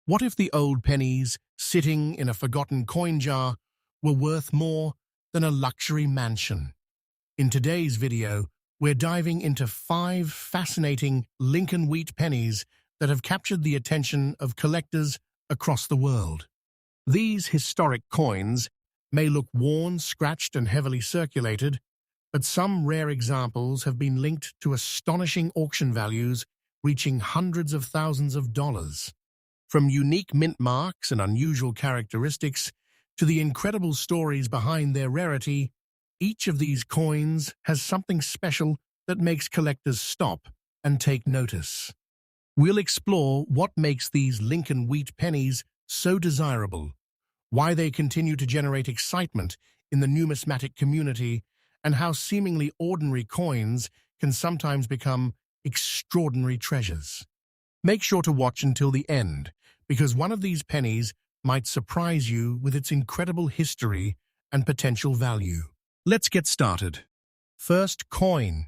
What if the old pennies sitting in a forgotten coin jar were worth more than a luxury mansion? In today's video, we're diving into 5 fascinating Lincoln Wheat pennies that have captured the attention of collectors across the world. These historic coins may look worn, scratched, and heavily circulated, but some rare examples have been linked to astonishing auction values reaching hundreds of thousands of dollars. From unique mint marks and unusual characteristics to the incredible stories behind their rarity, each of these coins has something special that makes collectors stop and take notice. We'll explore what makes these Lincoln Wheat pennies so desirable, why they continue to generate excitement in the numismatic community, and how seemingly ordinary coins can sometimes become extraordinary treasures. Make sure to watch until the end, because one of these pennies might surprise you with its incredible history and potential value. Let's get started. First coin.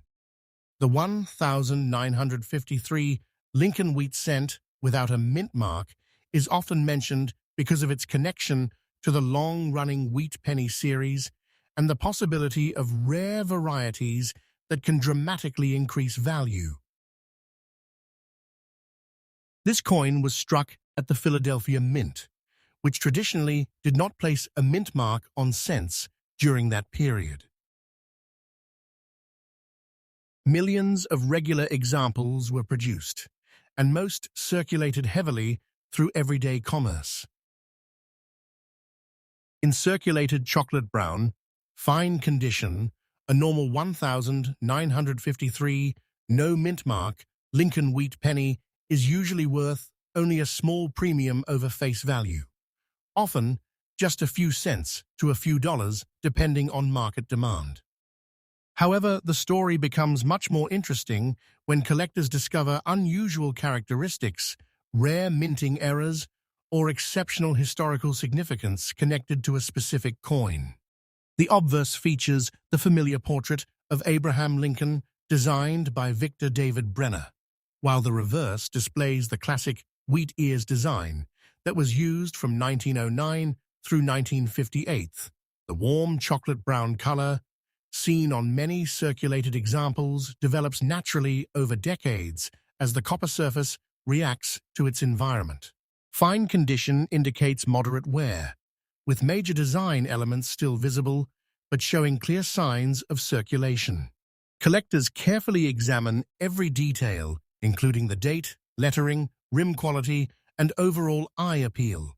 The 1953 Lincoln Wheat cent without a mint mark is often mentioned because of its connection to the long-running Wheat Penny series and the possibility of rare varieties that can dramatically increase value. This coin was struck at the Philadelphia Mint, which traditionally did not place a mint mark on cents during that period. Millions of regular examples were produced, and most circulated heavily through everyday commerce. In circulated chocolate brown, fine condition, a normal 1953 no mint mark Lincoln Wheat penny is usually worth only a small premium over face value, often just a few cents to a few dollars depending on market demand. However, the story becomes much more interesting when collectors discover unusual characteristics, rare minting errors, or exceptional historical significance connected to a specific coin. The obverse features the familiar portrait of Abraham Lincoln designed by Victor David Brenner, while the reverse displays the classic wheat ears design that was used from 1909 through 1958. The warm chocolate brown color, seen on many circulated examples, develops naturally over decades as the copper surface reacts to its environment. Fine condition indicates moderate wear, with major design elements still visible but showing clear signs of circulation. Collectors carefully examine every detail, including the date, lettering, rim quality, and overall eye appeal.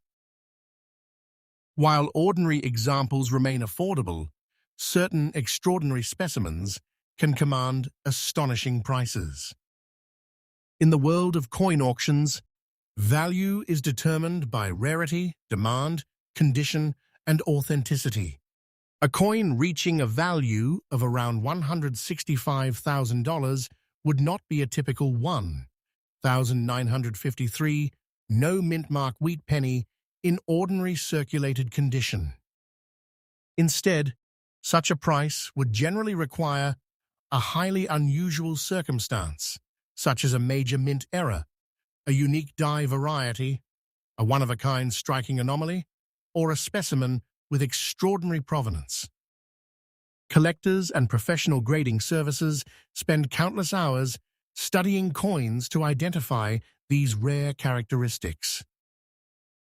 While ordinary examples remain affordable, certain extraordinary specimens can command astonishing prices. In the world of coin auctions, value is determined by rarity, demand, condition, and authenticity. A coin reaching a value of around $165,000 would not be a typical 1953 no mint mark wheat penny in ordinary circulated condition. Instead, such a price would generally require a highly unusual circumstance, such as a major mint error, a unique die variety, a one-of-a-kind striking anomaly, or a specimen with extraordinary provenance. Collectors and professional grading services spend countless hours studying coins to identify these rare characteristics.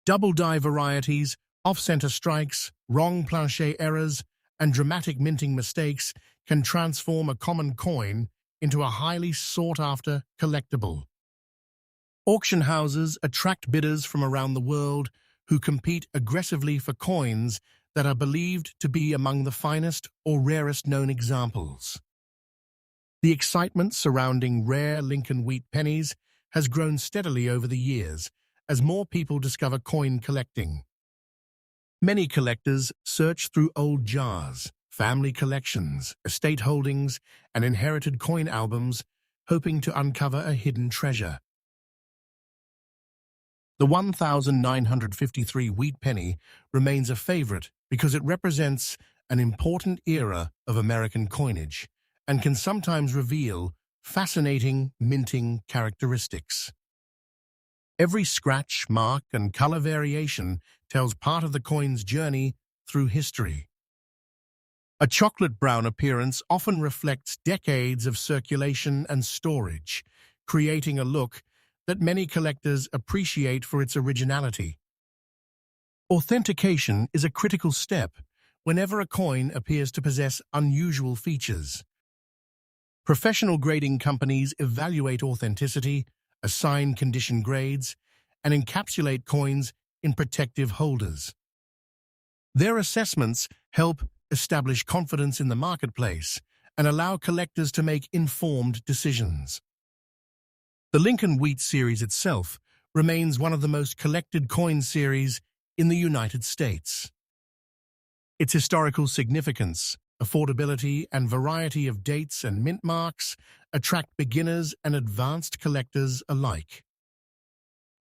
Double die varieties, off-center strikes, wrong planchet errors, and dramatic minting mistakes can transform a common coin into a highly sought-after collectible. Auction houses attract bidders from around the world who compete aggressively for coins that are believed to be among the finest or rarest known examples. The excitement surrounding rare Lincoln Wheat pennies has grown steadily over the years as more people discover coin collecting. Many collectors search through old jars, family collections, estate holdings, and inherited coin albums, hoping to uncover a hidden treasure. The 1953 Wheat penny remains a favorite because it represents an important era of American coinage and can sometimes reveal fascinating minting characteristics. Every scratch, mark, and color variation tells part of the coin's journey through history. A chocolate brown appearance often reflects decades of circulation and storage, creating a look that many collectors appreciate for its originality. Authentication is a critical step whenever a coin appears to possess unusual features. Professional grading companies evaluate authenticity, assign condition grades, and encapsulate coins in protective holders. Their assessments help establish confidence in the marketplace and allow collectors to make informed decisions. The Lincoln Wheat series itself remains one of the most collected coin series in the United States. Its historical significance, affordability, and variety of dates and mint marks attract beginners and advanced collectors alike.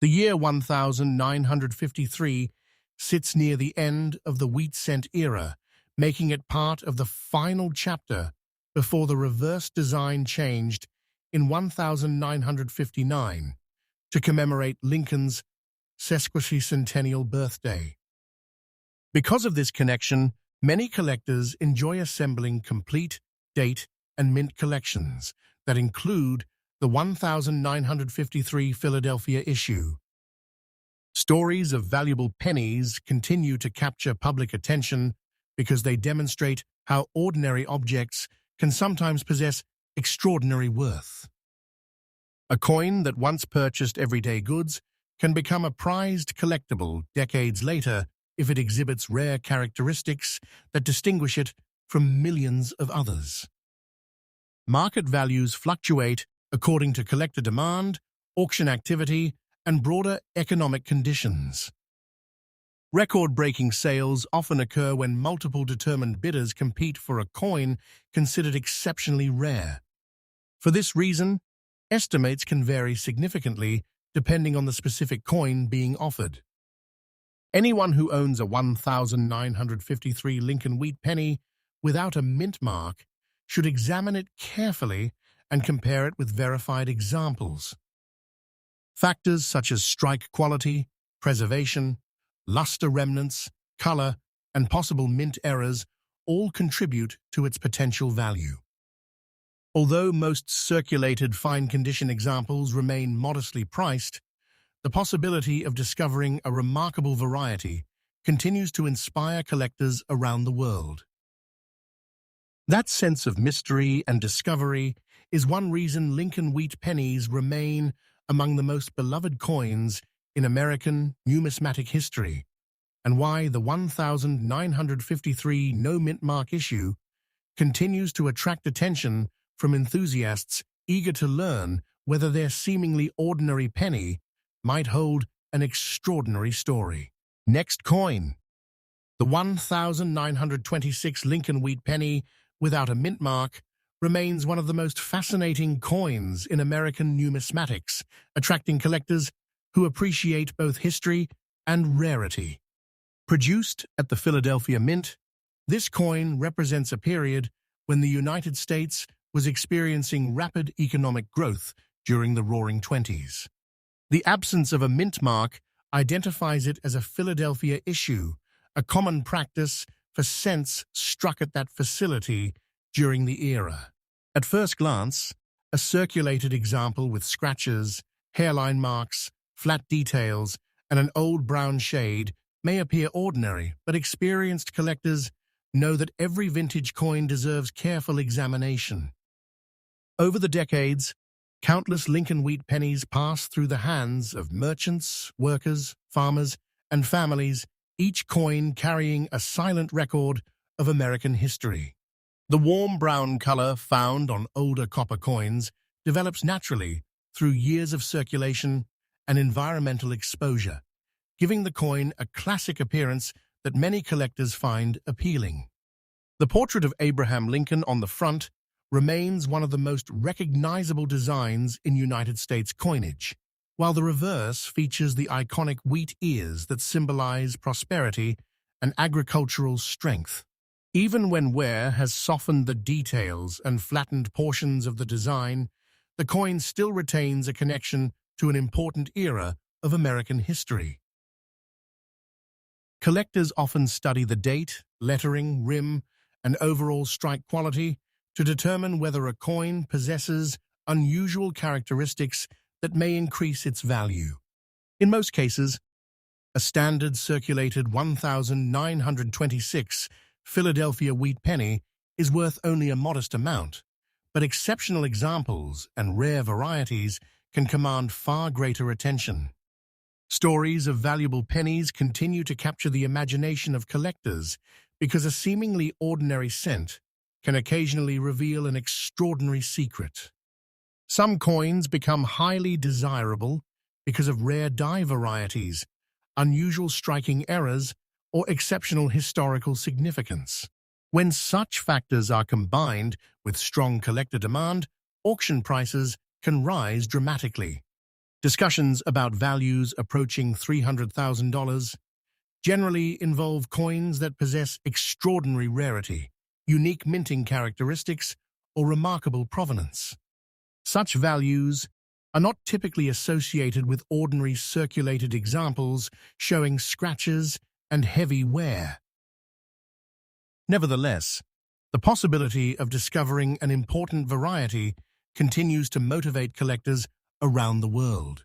The year 1953 sits near the end of the wheat cent era, making it part of the final chapter before the reverse design changed in 1959 to commemorate Lincoln's sesquicentennial birthday. Because of this connection, many collectors enjoy assembling complete date and mint collections that include the 1953 Philadelphia issue. Stories of valuable pennies continue to capture public attention because they demonstrate how ordinary objects can sometimes possess extraordinary worth. A coin that once purchased everyday goods can become a prized collectible decades later if it exhibits rare characteristics that distinguish it from millions of others. Market values fluctuate according to collector demand, auction activity, and broader economic conditions. Record-breaking sales often occur when multiple determined bidders compete for a coin considered exceptionally rare. For this reason, estimates can vary significantly depending on the specific coin being offered. Anyone who owns a 1953 Lincoln Wheat Penny without a mint mark should examine it carefully and compare it with verified examples. Factors such as strike quality, preservation, luster remnants, color, and possible mint errors all contribute to its potential value. Although most circulated fine-condition examples remain modestly priced, the possibility of discovering a remarkable variety continues to inspire collectors around the world. That sense of mystery and discovery is one reason Lincoln Wheat Pennies remain among the most beloved coins in American numismatic history, and why the 1953 no-mint mark issue continues to attract attention from enthusiasts eager to learn whether their seemingly ordinary penny might hold an extraordinary story. Next coin. The 1926 Lincoln Wheat Penny without a mint mark remains one of the most fascinating coins in American numismatics, attracting collectors who appreciate both history and rarity. Produced at the Philadelphia Mint, this coin represents a period when the United States was experiencing rapid economic growth during the Roaring Twenties. The absence of a mint mark identifies it as a Philadelphia issue, a common practice for cents struck at that facility during the era. At first glance, a circulated example with scratches, hairline marks, flat details, and an old brown shade may appear ordinary, but experienced collectors know that every vintage coin deserves careful examination. Over the decades, countless Lincoln Wheat Pennies passed through the hands of merchants, workers, farmers, and families, each coin carrying a silent record of American history. The warm brown color found on older copper coins develops naturally through years of circulation and environmental exposure, giving the coin a classic appearance that many collectors find appealing. The portrait of Abraham Lincoln on the front remains one of the most recognizable designs in United States coinage, while the reverse features the iconic wheat ears that symbolize prosperity and agricultural strength. Even when wear has softened the details and flattened portions of the design, the coin still retains a connection to an important era of American history. Collectors often study the date, lettering, rim, and overall strike quality to determine whether a coin possesses unusual characteristics that may increase its value. In most cases, a standard circulated 1926 Philadelphia wheat penny is worth only a modest amount, but exceptional examples and rare varieties can command far greater attention. Stories of valuable pennies continue to capture the imagination of collectors because a seemingly ordinary cent can occasionally reveal an extraordinary secret. Some coins become highly desirable because of rare die varieties, unusual striking errors, or exceptional historical significance. When such factors are combined with strong collector demand, auction prices can rise dramatically. Discussions about values approaching $300,000 generally involve coins that possess extraordinary rarity, unique minting characteristics, or remarkable provenance. Such values are not typically associated with ordinary circulated examples showing scratches and heavy wear. Nevertheless, the possibility of discovering an important variety continues to motivate collectors around the world.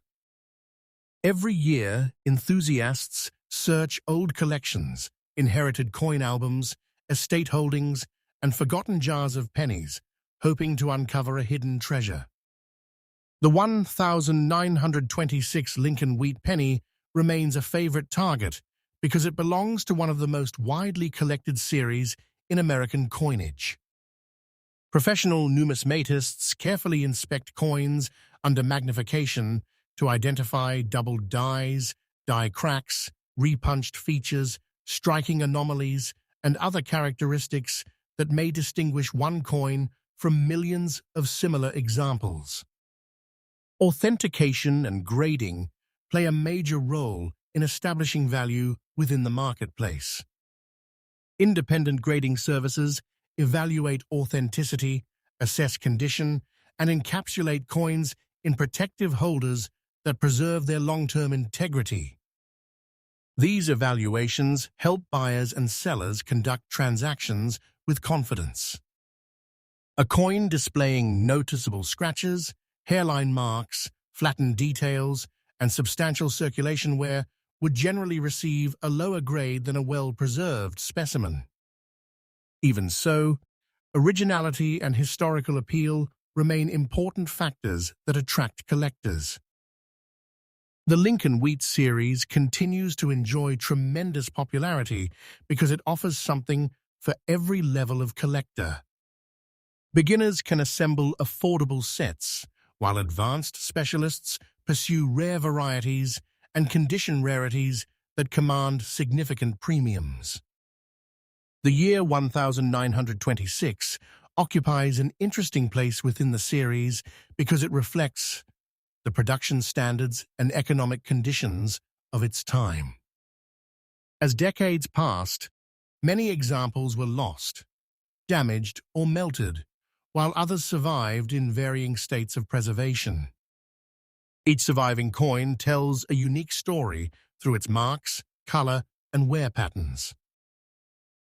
Every year, enthusiasts search old collections, inherited coin albums, estate holdings, and forgotten jars of pennies, hoping to uncover a hidden treasure. The 1926 Lincoln wheat penny remains a favorite target because it belongs to one of the most widely collected series in American coinage. Professional numismatists carefully inspect coins under magnification to identify doubled dies, die cracks, repunched features, striking anomalies, and other characteristics that may distinguish one coin from millions of similar examples. Authentication and grading play a major role in establishing value within the marketplace. Independent grading services evaluate authenticity, assess condition, and encapsulate coins in protective holders that preserve their long-term integrity. These evaluations help buyers and sellers conduct transactions with confidence. A coin displaying noticeable scratches, hairline marks, flattened details, and substantial circulation wear would generally receive a lower grade than a well-preserved specimen. Even so, originality and historical appeal remain important factors that attract collectors. The Lincoln Wheat series continues to enjoy tremendous popularity because it offers something for every level of collector. Beginners can assemble affordable sets, while advanced specialists pursue rare varieties and condition rarities that command significant premiums. The year 1926 occupies an interesting place within the series because it reflects the production standards and economic conditions of its time. As decades passed, many examples were lost, damaged, or melted, while others survived in varying states of preservation. Each surviving coin tells a unique story through its marks, color, and wear patterns.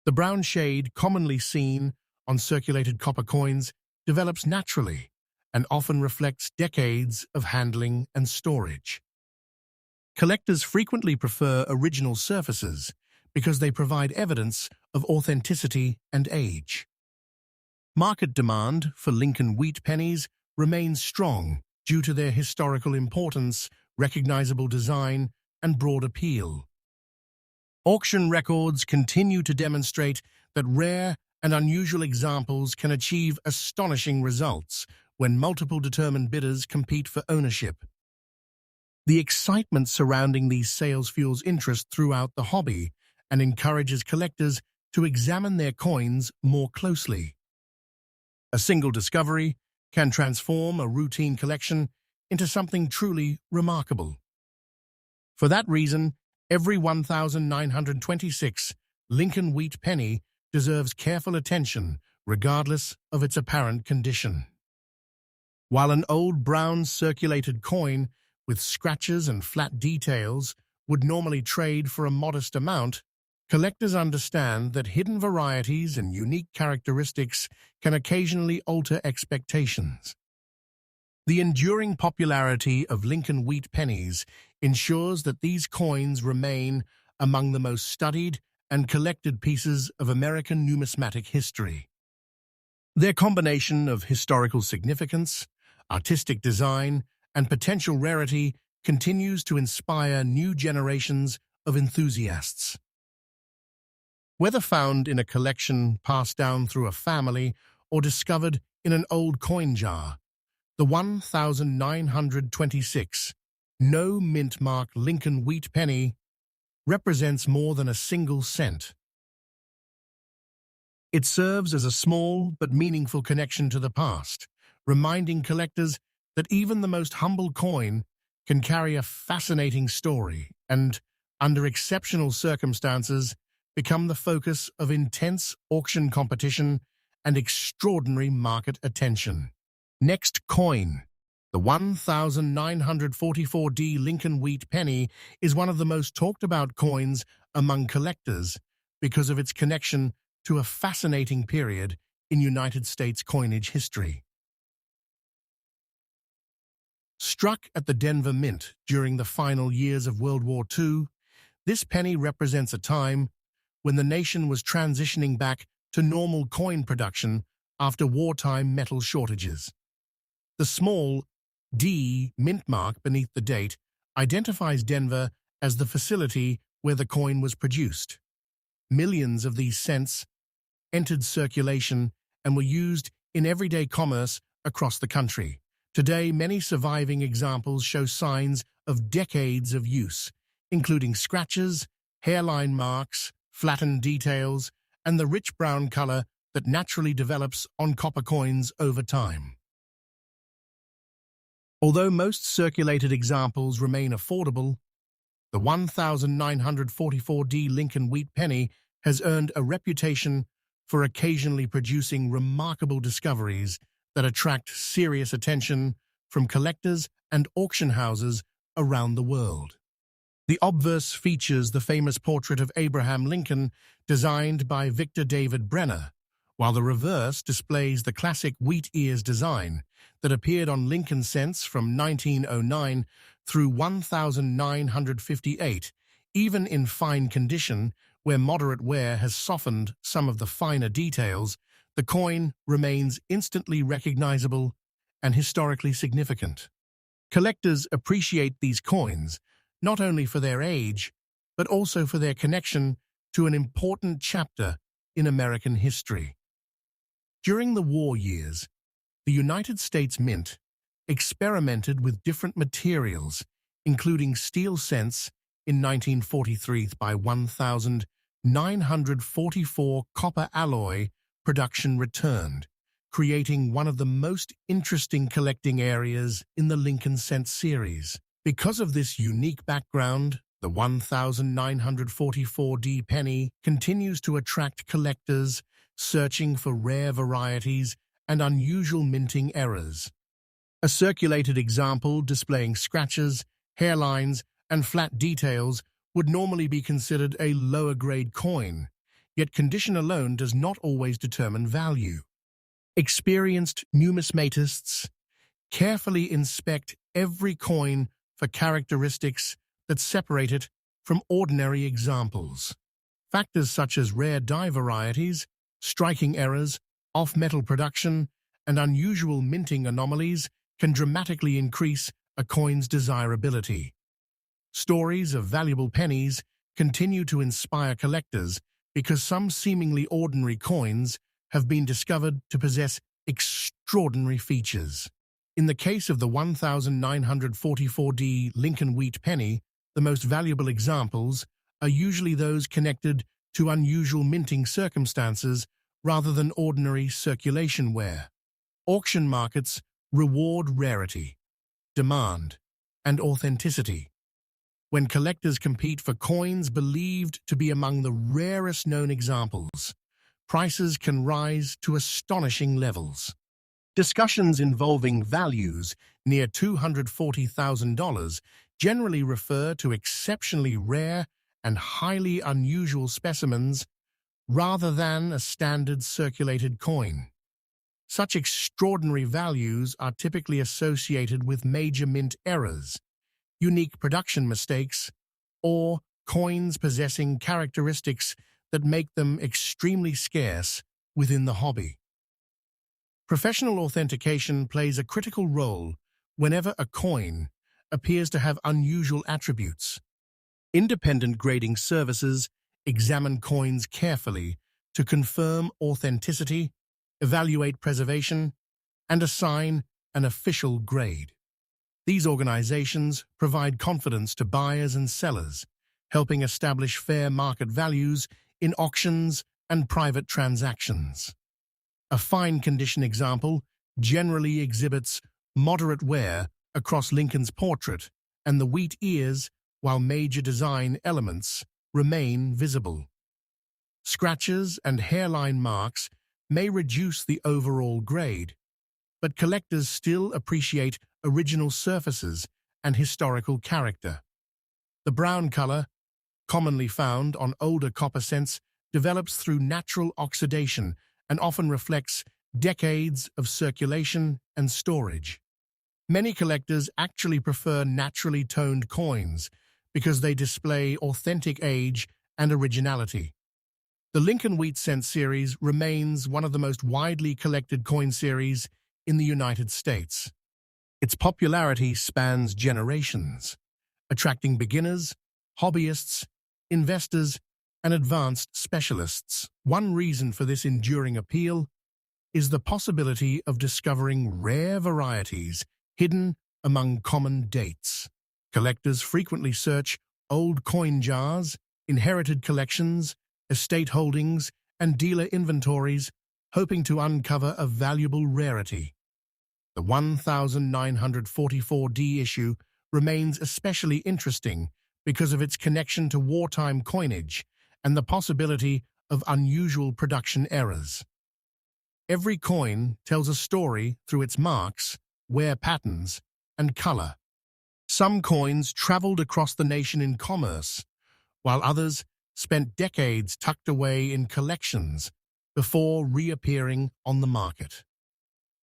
The brown shade commonly seen on circulated copper coins develops naturally and often reflects decades of handling and storage. Collectors frequently prefer original surfaces because they provide evidence of authenticity and age. Market demand for Lincoln wheat pennies remains strong due to their historical importance, recognizable design, and broad appeal. Auction records continue to demonstrate that rare and unusual examples can achieve astonishing results when multiple determined bidders compete for ownership. The excitement surrounding these sales fuels interest throughout the hobby and encourages collectors to examine their coins more closely. A single discovery can transform a routine collection into something truly remarkable. For that reason, every 1926 Lincoln wheat penny deserves careful attention regardless of its apparent condition. While an old brown circulated coin with scratches and flat details, would normally trade for a modest amount, collectors understand that hidden varieties and unique characteristics can occasionally alter expectations. The enduring popularity of Lincoln Wheat Pennies ensures that these coins remain among the most studied and collected pieces of American numismatic history. Their combination of historical significance, artistic design, and potential rarity continues to inspire new generations of enthusiasts. Whether found in a collection passed down through a family or discovered in an old coin jar, the 1926 no mint mark Lincoln Wheat Penny represents more than a single cent. It serves as a small but meaningful connection to the past, reminding collectors that even the most humble coin can carry a fascinating story and, under exceptional circumstances, become the focus of intense auction competition and extraordinary market attention. Next coin. The 1944D Lincoln Wheat Penny is one of the most talked about coins among collectors because of its connection to a fascinating period in United States coinage history. Struck at the Denver Mint during the final years of World War II, this penny represents a time when the nation was transitioning back to normal coin production after wartime metal shortages. The small D mint mark beneath the date identifies Denver as the facility where the coin was produced. Millions of these cents entered circulation and were used in everyday commerce across the country. Today, many surviving examples show signs of decades of use, including scratches, hairline marks, flattened details, and the rich brown color that naturally develops on copper coins over time. Although most circulated examples remain affordable, the 1944D Lincoln Wheat Penny has earned a reputation for occasionally producing remarkable discoveries that attract serious attention from collectors and auction houses around the world. The obverse features the famous portrait of Abraham Lincoln designed by Victor David Brenner, while the reverse displays the classic wheat ears design that appeared on Lincoln cents from 1909 through 1958, even in fine condition, where moderate wear has softened some of the finer details. The coin remains instantly recognizable and historically significant. Collectors appreciate these coins not only for their age, but also for their connection to an important chapter in American history. During the war years, the United States Mint experimented with different materials, including steel cents in 1943 by 1944 copper alloy production returned, creating one of the most interesting collecting areas in the Lincoln cent series. Because of this unique background, the 1944D penny continues to attract collectors searching for rare varieties and unusual minting errors. A circulated example displaying scratches, hairlines, and flat details would normally be considered a lower-grade coin, yet condition alone does not always determine value. Experienced numismatists carefully inspect every coin for characteristics that separate it from ordinary examples. Factors such as rare die varieties, striking errors, off-metal production, and unusual minting anomalies can dramatically increase a coin's desirability. Stories of valuable pennies continue to inspire collectors because some seemingly ordinary coins have been discovered to possess extraordinary features. In the case of the 1944D Lincoln Wheat Penny, the most valuable examples are usually those connected to unusual minting circumstances rather than ordinary circulation wear. Auction markets reward rarity, demand, and authenticity. When collectors compete for coins believed to be among the rarest known examples, prices can rise to astonishing levels. Discussions involving values near $240,000, generally refer to exceptionally rare and highly unusual specimens rather than a standard circulated coin. Such extraordinary values are typically associated with major mint errors, unique production mistakes, or coins possessing characteristics that make them extremely scarce within the hobby. Professional authentication plays a critical role whenever a coin appears to have unusual attributes. Independent grading services examine coins carefully to confirm authenticity, evaluate preservation, and assign an official grade. These organizations provide confidence to buyers and sellers, helping establish fair market values in auctions and private transactions. A fine condition example generally exhibits moderate wear across Lincoln's portrait and the wheat ears, while major design elements remain visible. Scratches and hairline marks may reduce the overall grade, but collectors still appreciate original surfaces and historical character. The brown color, commonly found on older copper cents, develops through natural oxidation and often reflects decades of circulation and storage. Many collectors actually prefer naturally toned coins because they display authentic age and originality. The Lincoln Wheat Cent series remains one of the most widely collected coin series in the United States. Its popularity spans generations, attracting beginners, hobbyists, investors, and advanced specialists. One reason for this enduring appeal is the possibility of discovering rare varieties hidden among common dates. Collectors frequently search old coin jars, inherited collections, estate holdings, and dealer inventories, hoping to uncover a valuable rarity. The 1944D issue remains especially interesting because of its connection to wartime coinage and the possibility of unusual production errors. Every coin tells a story through its marks, wear patterns, and color. Some coins traveled across the nation in commerce, while others spent decades tucked away in collections before reappearing on the market.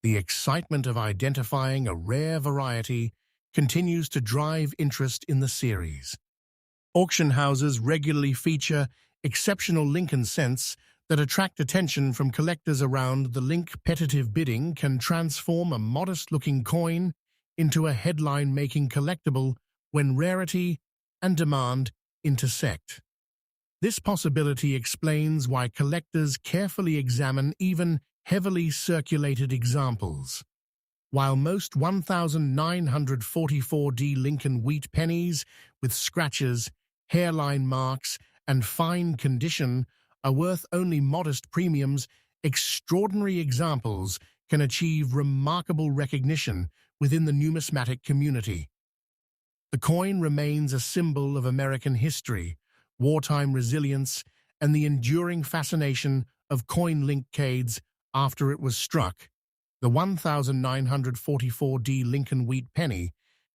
The excitement of identifying a rare variety continues to drive interest in the series. Auction houses regularly feature exceptional Lincoln cents that attract attention from collectors around the link. Competitive bidding can transform a modest-looking coin into a headline-making collectible when rarity and demand intersect. This possibility explains why collectors carefully examine even heavily circulated examples. While most 1944D Lincoln Wheat Pennies with scratches, hairline marks, and fine condition are worth only modest premiums, extraordinary examples can achieve remarkable recognition within the numismatic community. The coin remains a symbol of American history, wartime resilience, and the enduring fascination of coin linkades after it was struck. The 1944D Lincoln Wheat Penny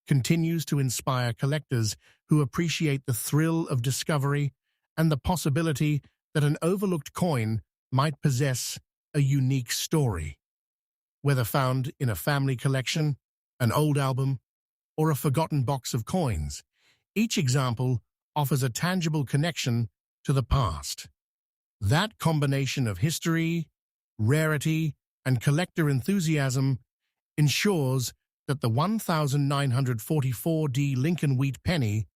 continues to inspire collectors who appreciate the thrill of discovery and the possibility that an overlooked coin might possess a unique story. Whether found in a family collection, an old album, or a forgotten box of coins, each example offers a tangible connection to the past. That combination of history, rarity, and collector enthusiasm ensures that the 1944D Lincoln Wheat Penny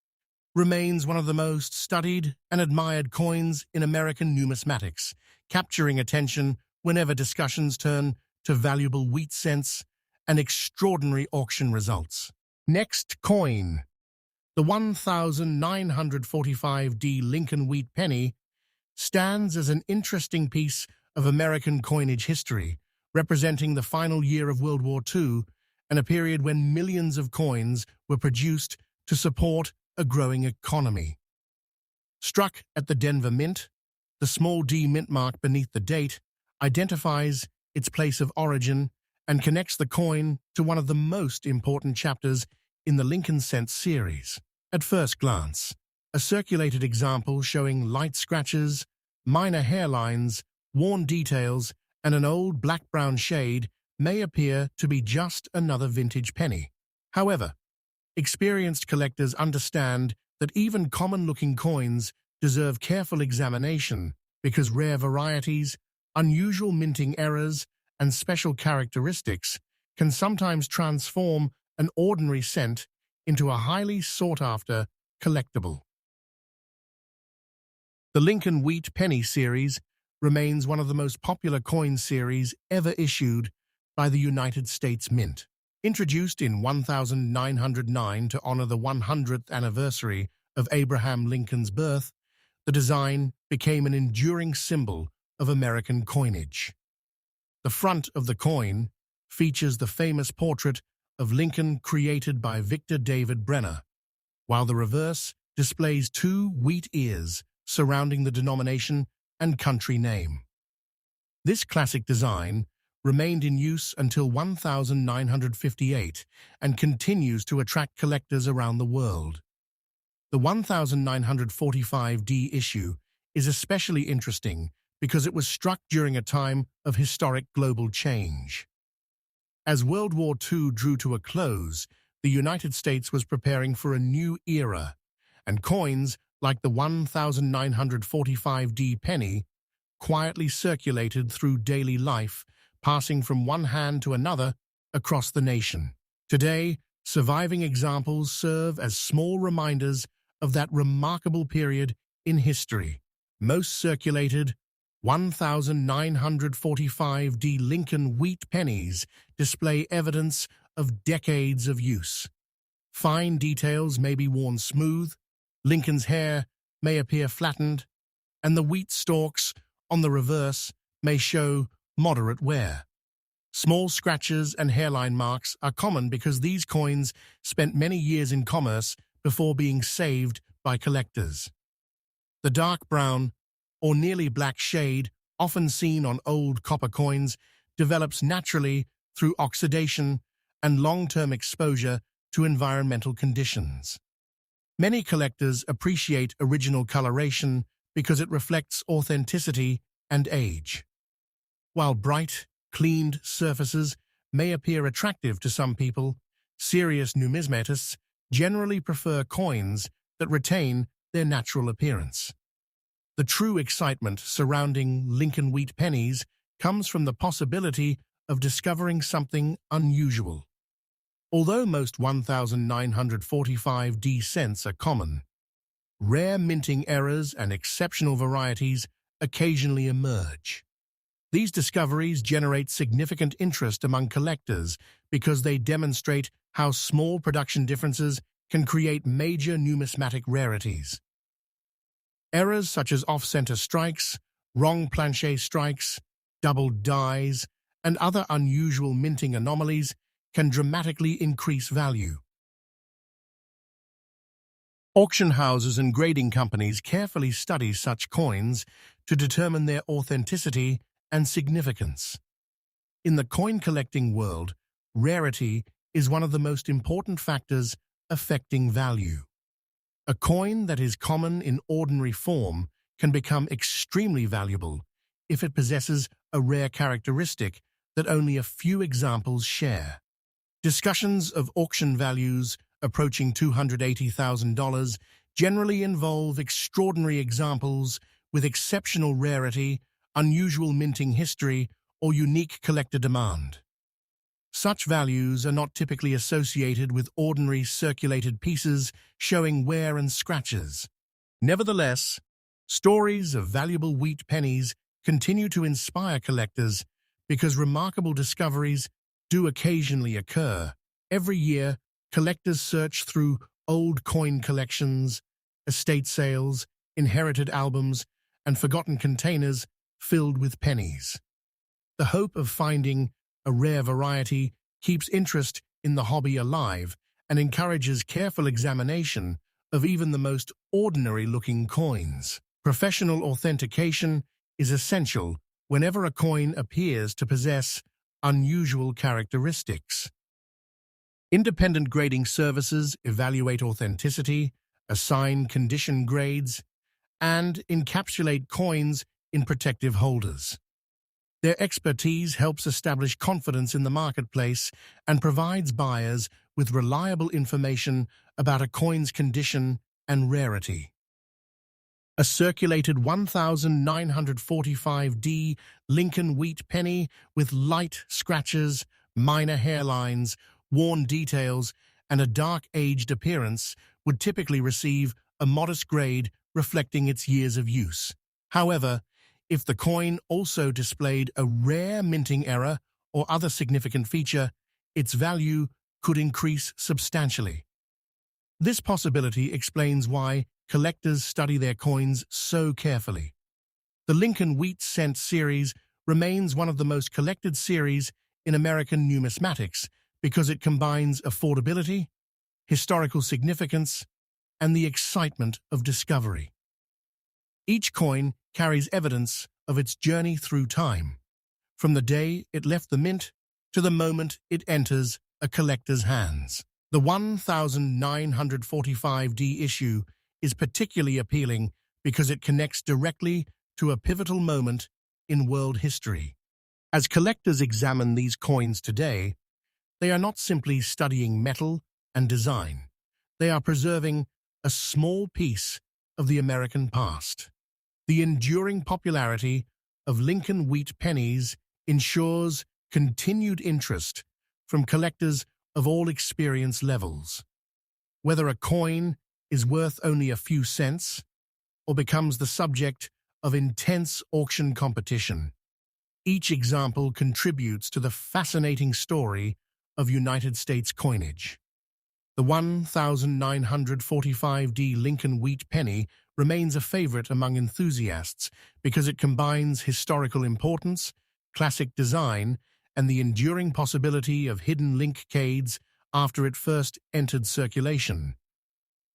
remains one of the most studied and admired coins in American numismatics, capturing attention whenever discussions turn to valuable wheat cents and extraordinary auction results. Next coin. The 1945D Lincoln Wheat Penny stands as an interesting piece of American coinage history, representing the final year of World War II and a period when millions of coins were produced to support a growing economy. Struck at the Denver Mint, the small D mint mark beneath the date identifies its place of origin and connects the coin to one of the most important chapters in the Lincoln Cent series. At first glance, a circulated example showing light scratches, minor hairlines, worn details, and an old black-brown shade may appear to be just another vintage penny. However, experienced collectors understand that even common-looking coins deserve careful examination because rare varieties, unusual minting errors, and special characteristics can sometimes transform an ordinary cent into a highly sought-after collectible. The Lincoln Wheat Penny series remains one of the most popular coin series ever issued by the United States Mint. Introduced in 1909 to honor the 100th anniversary of Abraham Lincoln's birth, the design became an enduring symbol of American coinage. The front of the coin features the famous portrait of Lincoln created by Victor David Brenner, while the reverse displays two wheat ears surrounding the denomination and country name. This classic design remained in use until 1958 and continues to attract collectors around the world. The 1945D issue is especially interesting because it was struck during a time of historic global change. As World War II drew to a close, the United States was preparing for a new era, and coins like the 1945D penny quietly circulated through daily life, passing from one hand to another across the nation. Today, surviving examples serve as small reminders of that remarkable period in history. Most circulated 1945D Lincoln Wheat pennies display evidence of decades of use. Fine details may be worn smooth, Lincoln's hair may appear flattened, and the wheat stalks on the reverse may show moderate wear. Small scratches and hairline marks are common because these coins spent many years in commerce before being saved by collectors. The dark brown or nearly black shade, often seen on old copper coins, develops naturally through oxidation and long-term exposure to environmental conditions. Many collectors appreciate original coloration because it reflects authenticity and age. While bright, cleaned surfaces may appear attractive to some people, serious numismatists generally prefer coins that retain their natural appearance. The true excitement surrounding Lincoln Wheat pennies comes from the possibility of discovering something unusual. Although most 1945D cents are common, rare minting errors and exceptional varieties occasionally emerge. These discoveries generate significant interest among collectors because they demonstrate how small production differences can create major numismatic rarities. Errors such as off-center strikes, wrong planche strikes, doubled dies, and other unusual minting anomalies can dramatically increase value. Auction houses and grading companies carefully study such coins to determine their authenticity and significance. In the coin collecting world, rarity is one of the most important factors affecting value. A coin that is common in ordinary form can become extremely valuable if it possesses a rare characteristic that only a few examples share. Discussions of auction values approaching $280,000 generally involve extraordinary examples with exceptional rarity, unusual minting history, or unique collector demand. Such values are not typically associated with ordinary circulated pieces showing wear and scratches. Nevertheless, stories of valuable wheat pennies continue to inspire collectors because remarkable discoveries do occasionally occur. Every year, collectors search through old coin collections, estate sales, inherited albums, and forgotten containers filled with pennies. The hope of finding a rare variety keeps interest in the hobby alive and encourages careful examination of even the most ordinary-looking coins. Professional authentication is essential whenever a coin appears to possess unusual characteristics. Independent grading services evaluate authenticity, assign condition grades, and encapsulate coins in protective holders. Their expertise helps establish confidence in the marketplace and provides buyers with reliable information about a coin's condition and rarity. A circulated 1945D Lincoln Wheat Penny with light scratches, minor hairlines, worn details, and a dark-aged appearance would typically receive a modest grade reflecting its years of use. However, if the coin also displayed a rare minting error or other significant feature, its value could increase substantially. This possibility explains why collectors study their coins so carefully. The Lincoln Wheat Cent series remains one of the most collected series in American numismatics because it combines affordability, historical significance, and the excitement of discovery. Each coin carries evidence of its journey through time, from the day it left the mint to the moment it enters a collector's hands. The 1945D issue is particularly appealing because it connects directly to a pivotal moment in world history. As collectors examine these coins today, they are not simply studying metal and design. They are preserving a small piece of the American past. The enduring popularity of Lincoln Wheat Pennies ensures continued interest from collectors of all experience levels. Whether a coin is worth only a few cents or becomes the subject of intense auction competition, each example contributes to the fascinating story of United States coinage. The 1945D Lincoln Wheat Penny remains a favorite among enthusiasts because it combines historical importance, classic design, and the enduring possibility of hidden link codes after it first entered circulation.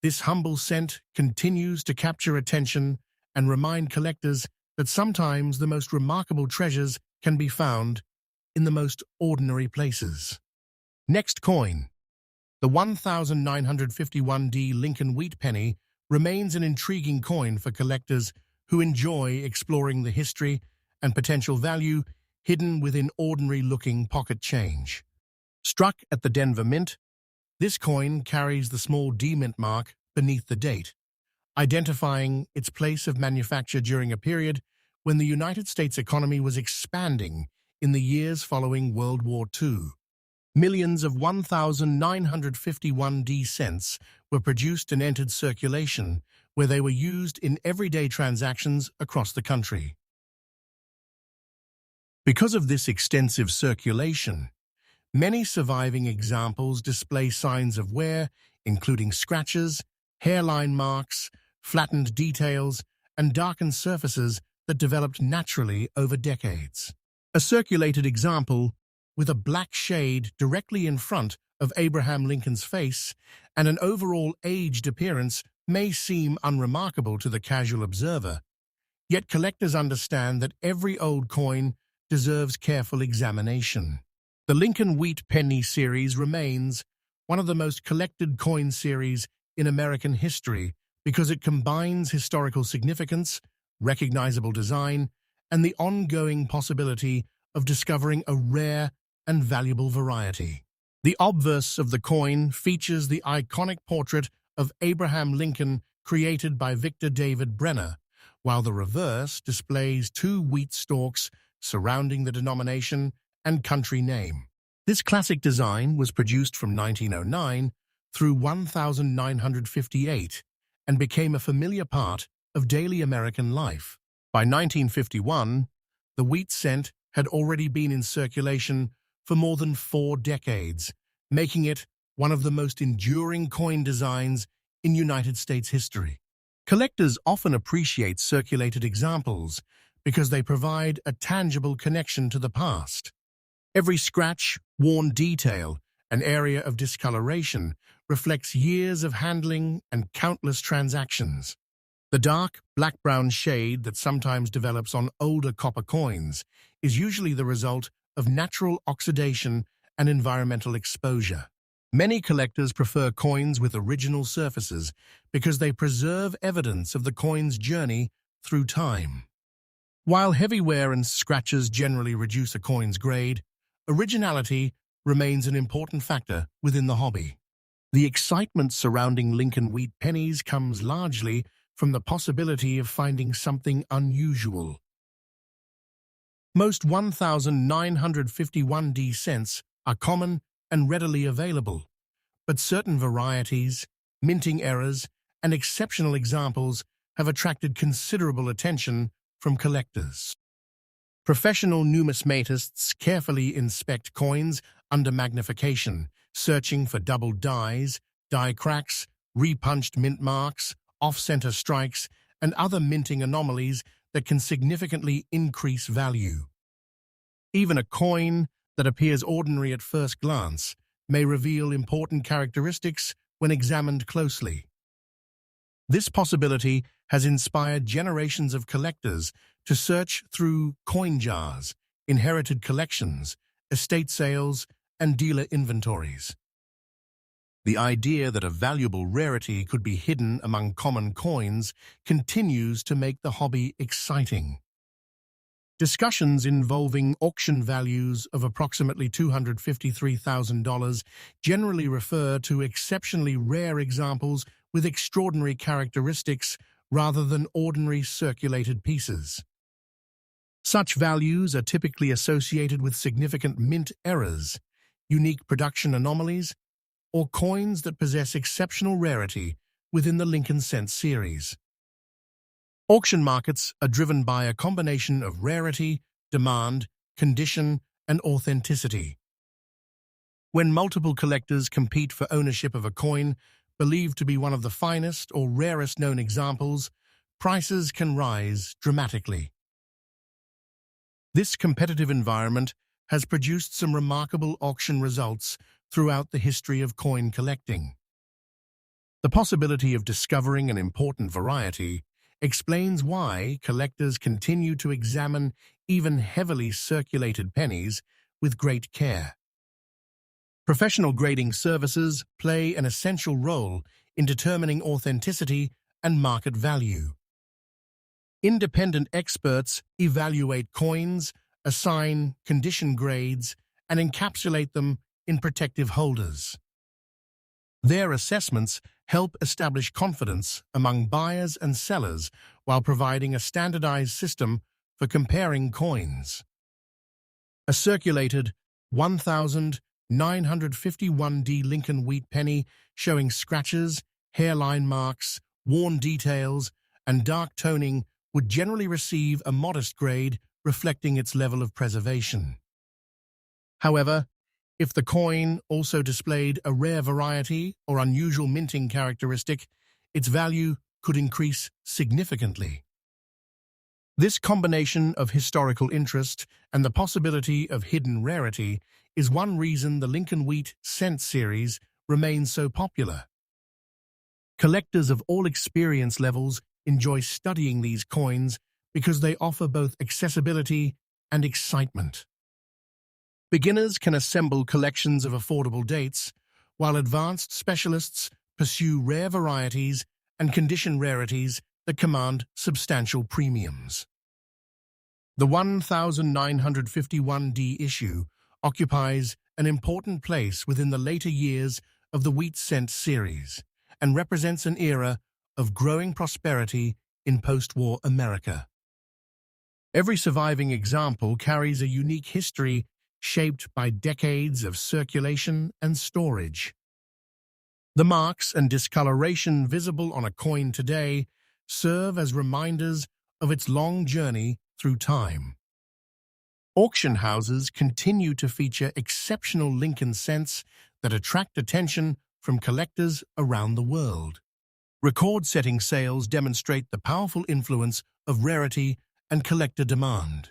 This humble cent continues to capture attention and remind collectors that sometimes the most remarkable treasures can be found in the most ordinary places. Next coin. The 1951D Lincoln Wheat Penny remains an intriguing coin for collectors who enjoy exploring the history and potential value hidden within ordinary-looking pocket change. Struck at the Denver Mint, this coin carries the small D mint mark beneath the date, identifying its place of manufacture during a period when the United States economy was expanding in the years following World War II. Millions of 1951D cents were produced and entered circulation, where they were used in everyday transactions across the country. Because of this extensive circulation, many surviving examples display signs of wear, including scratches, hairline marks, flattened details, and darkened surfaces that developed naturally over decades. A circulated example with a black shade directly in front of Abraham Lincoln's face and an overall aged appearance may seem unremarkable to the casual observer, yet collectors understand that every old coin deserves careful examination. The Lincoln Wheat Penny series remains one of the most collected coin series in American history because it combines historical significance, recognizable design, and the ongoing possibility of discovering a rare and valuable variety. The obverse of the coin features the iconic portrait of Abraham Lincoln created by Victor David Brenner, while the reverse displays two wheat stalks surrounding the denomination and country name. This classic design was produced from 1909 through 1958 and became a familiar part of daily American life. By 1951, the wheat cent had already been in circulation for more than 4 decades, making it one of the most enduring coin designs in United States history. Collectors often appreciate circulated examples because they provide a tangible connection to the past. Every scratch, worn detail, and area of discoloration reflects years of handling and countless transactions. The dark, black-brown shade that sometimes develops on older copper coins is usually the result of natural oxidation and environmental exposure. Many collectors prefer coins with original surfaces because they preserve evidence of the coin's journey through time. While heavy wear and scratches generally reduce a coin's grade, originality remains an important factor within the hobby. The excitement surrounding Lincoln Wheat Pennies comes largely from the possibility of finding something unusual. Most 1,951D cents are common and readily available, but certain varieties, minting errors, and exceptional examples have attracted considerable attention from collectors. Professional numismatists carefully inspect coins under magnification, searching for double dies, die cracks, repunched mint marks, off-center strikes, and other minting anomalies that can significantly increase value. Even a coin that appears ordinary at first glance may reveal important characteristics when examined closely. This possibility has inspired generations of collectors to search through coin jars, inherited collections, estate sales, and dealer inventories. The idea that a valuable rarity could be hidden among common coins continues to make the hobby exciting. Discussions involving auction values of approximately $253,000 generally refer to exceptionally rare examples with extraordinary characteristics rather than ordinary circulated pieces. Such values are typically associated with significant mint errors, unique production anomalies, or coins that possess exceptional rarity within the Lincoln Cent series. Auction markets are driven by a combination of rarity, demand, condition, and authenticity. When multiple collectors compete for ownership of a coin believed to be one of the finest or rarest known examples, prices can rise dramatically. This competitive environment has produced some remarkable auction results throughout the history of coin collecting. The possibility of discovering an important variety explains why collectors continue to examine even heavily circulated pennies with great care. Professional grading services play an essential role in determining authenticity and market value. Independent experts evaluate coins, assign condition grades, and encapsulate them in protective holders. Their assessments help establish confidence among buyers and sellers while providing a standardized system for comparing coins. A circulated 1,951D Lincoln Wheat Penny showing scratches, hairline marks, worn details, and dark toning would generally receive a modest grade reflecting its level of preservation. However, if the coin also displayed a rare variety or unusual minting characteristic, its value could increase significantly. This combination of historical interest and the possibility of hidden rarity is one reason the Lincoln Wheat Cent series remains so popular. Collectors of all experience levels enjoy studying these coins because they offer both accessibility and excitement. Beginners can assemble collections of affordable dates, while advanced specialists pursue rare varieties and condition rarities that command substantial premiums. The 1951D issue occupies an important place within the later years of the Wheat Cent series and represents an era of growing prosperity in post-war America. Every surviving example carries a unique history shaped by decades of circulation and storage. The marks and discoloration visible on a coin today serve as reminders of its long journey through time. Auction houses continue to feature exceptional Lincoln Cents that attract attention from collectors around the world. Record-setting sales demonstrate the powerful influence of rarity and collector demand.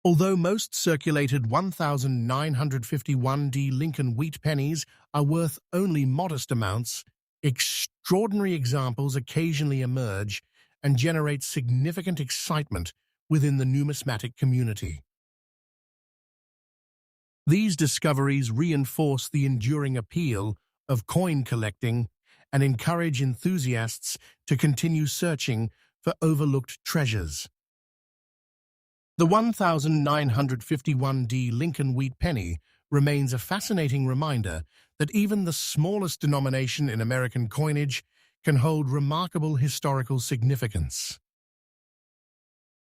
Although most circulated 1951D Lincoln Wheat Pennies are worth only modest amounts, extraordinary examples occasionally emerge and generate significant excitement within the numismatic community. These discoveries reinforce the enduring appeal of coin collecting and encourage enthusiasts to continue searching for overlooked treasures. The 1951D Lincoln Wheat Penny remains a fascinating reminder that even the smallest denomination in American coinage can hold remarkable historical significance.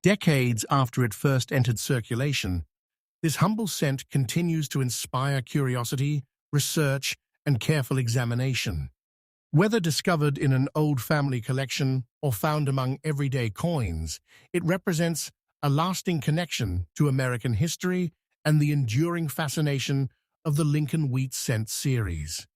Decades after it first entered circulation, this humble cent continues to inspire curiosity, research, and careful examination. Whether discovered in an old family collection or found among everyday coins, it represents a lasting connection to American history and the enduring fascination of the Lincoln Wheat Cent series.